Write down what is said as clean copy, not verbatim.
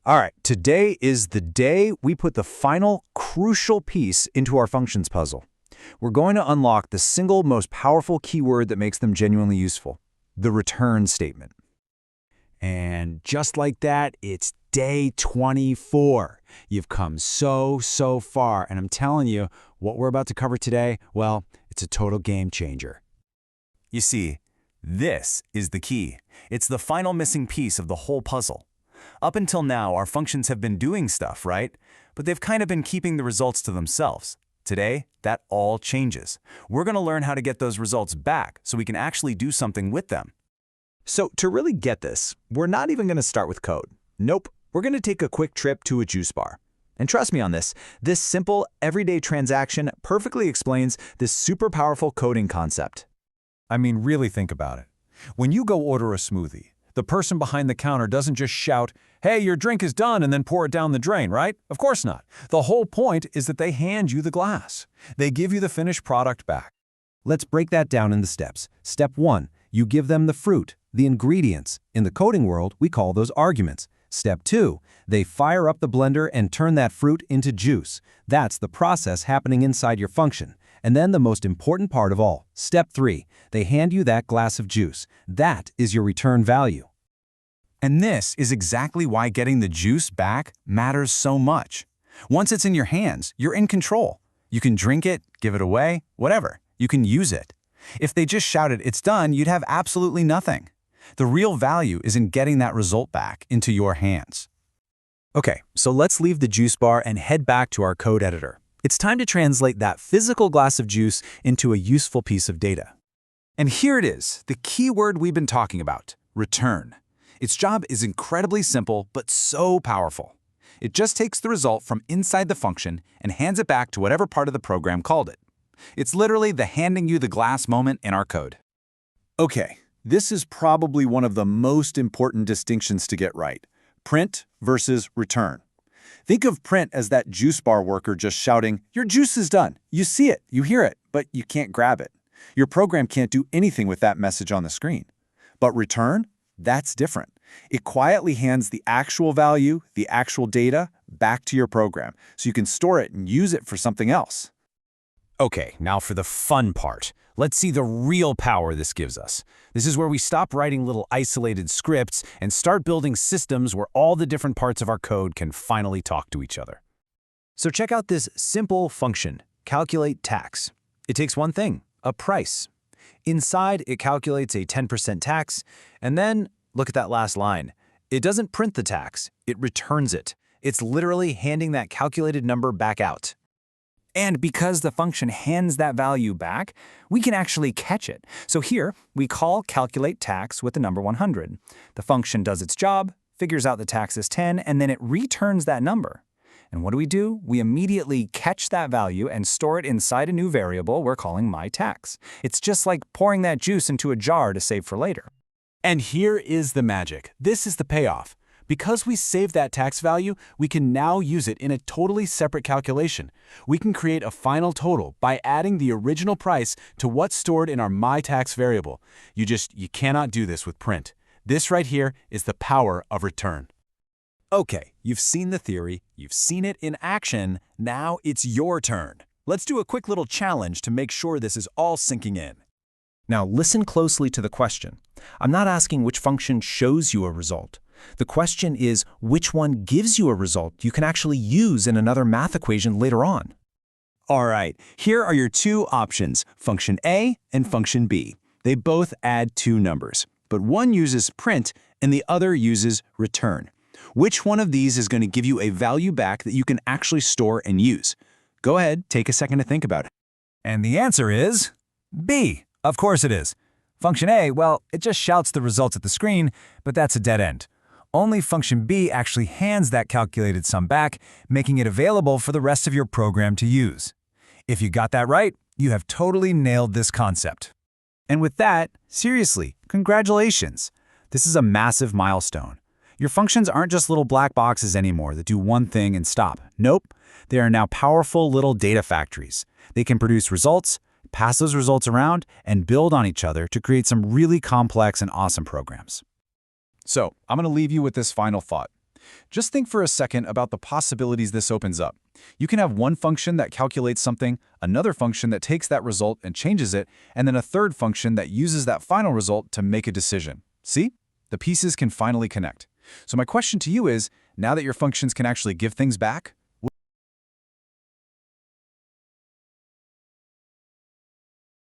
All right, today is the day we put the final crucial piece into our functions puzzle. We're going to unlock the single most powerful keyword that makes them genuinely useful, the return statement. And just like that, it's day 24. You've come so far, and I'm telling you, what we're about to cover today, well, it's a total game changer. You see, this is the key. It's the final missing piece of the whole puzzle. Up until now, our functions have been doing stuff, right? But they've kind of been keeping the results to themselves. Today, that all changes. We're going to learn how to get those results back so we can actually do something with them. So to really get this, we're not even going to start with code. Nope, we're going to take a quick trip to a juice bar. And trust me on this simple, everyday transaction perfectly explains this super powerful coding concept. I mean, really think about it. When you go order a smoothie, the person behind the counter doesn't just shout, "Hey, your drink is done," and then pour it down the drain, right? Of course not. The whole point is that they hand you the glass. They give you the finished product back. Let's break that down into steps. Step 1, you give them the fruit, the ingredients. In the coding world, we call those arguments. Step 2, they fire up the blender and turn that fruit into juice. That's the process happening inside your function. And then the most important part of all, step 3, they hand you that glass of juice. That is your return value. And this is exactly why getting the juice back matters so much. Once it's in your hands, you're in control. You can drink it, give it away, whatever. You can use it. If they just shouted, "It's done," you'd have absolutely nothing. The real value is in getting that result back into your hands. Okay, so let's leave the juice bar and head back to our code editor. It's time to translate that physical glass of juice into a useful piece of data. And here it is, the key word we've been talking about, return. Its job is incredibly simple, but so powerful. It just takes the result from inside the function and hands it back to whatever part of the program called it. It's literally the handing you the glass moment in our code. Okay, this is probably one of the most important distinctions to get right. Print versus return. Think of print as that juice bar worker just shouting, "Your juice is done." You see it, you hear it, but you can't grab it. Your program can't do anything with that message on the screen. But return? That's different. It quietly hands the actual value, the actual data, back to your program, so you can store it and use it for something else. Okay, now for the fun part. Let's see the real power this gives us. This is where we stop writing little isolated scripts and start building systems where all the different parts of our code can finally talk to each other. So check out this simple function, calculate tax. It takes one thing, a price. Inside, it calculates a 10% tax, and then, look at that last line. It doesn't print the tax, it returns it. It's literally handing that calculated number back out. And because the function hands that value back, we can actually catch it. So here, we call calculate tax with the number 100. The function does its job, figures out the tax is 10, and then it returns that number. And what do? We immediately catch that value and store it inside a new variable we're calling myTax. It's just like pouring that juice into a jar to save for later. And here is the magic. This is the payoff. Because we saved that tax value, we can now use it in a totally separate calculation. We can create a final total by adding the original price to what's stored in our myTax variable. You cannot do this with print. This right here is the power of return. Okay, you've seen the theory, you've seen it in action, now it's your turn. Let's do a quick little challenge to make sure this is all sinking in. Now listen closely to the question. I'm not asking which function shows you a result. The question is which one gives you a result you can actually use in another math equation later on. All right, here are your two options, function A and function B. They both add two numbers, but one uses print and the other uses return. Which one of these is going to give you a value back that you can actually store and use? Go ahead, take a second to think about it. And the answer is B. Of course it is. Function A, well, it just shouts the results at the screen, but that's a dead end. Only function B actually hands that calculated sum back, making it available for the rest of your program to use. If you got that right, you have totally nailed this concept. And with that, seriously, congratulations. This is a massive milestone. Your functions aren't just little black boxes anymore that do one thing and stop. Nope, they are now powerful little data factories. They can produce results, pass those results around, and build on each other to create some really complex and awesome programs. So, I'm going to leave you with this final thought. Just think for a second about the possibilities this opens up. You can have one function that calculates something, another function that takes that result and changes it, and then a third function that uses that final result to make a decision. See? The pieces can finally connect. So my question to you is, now that your functions can actually give things back,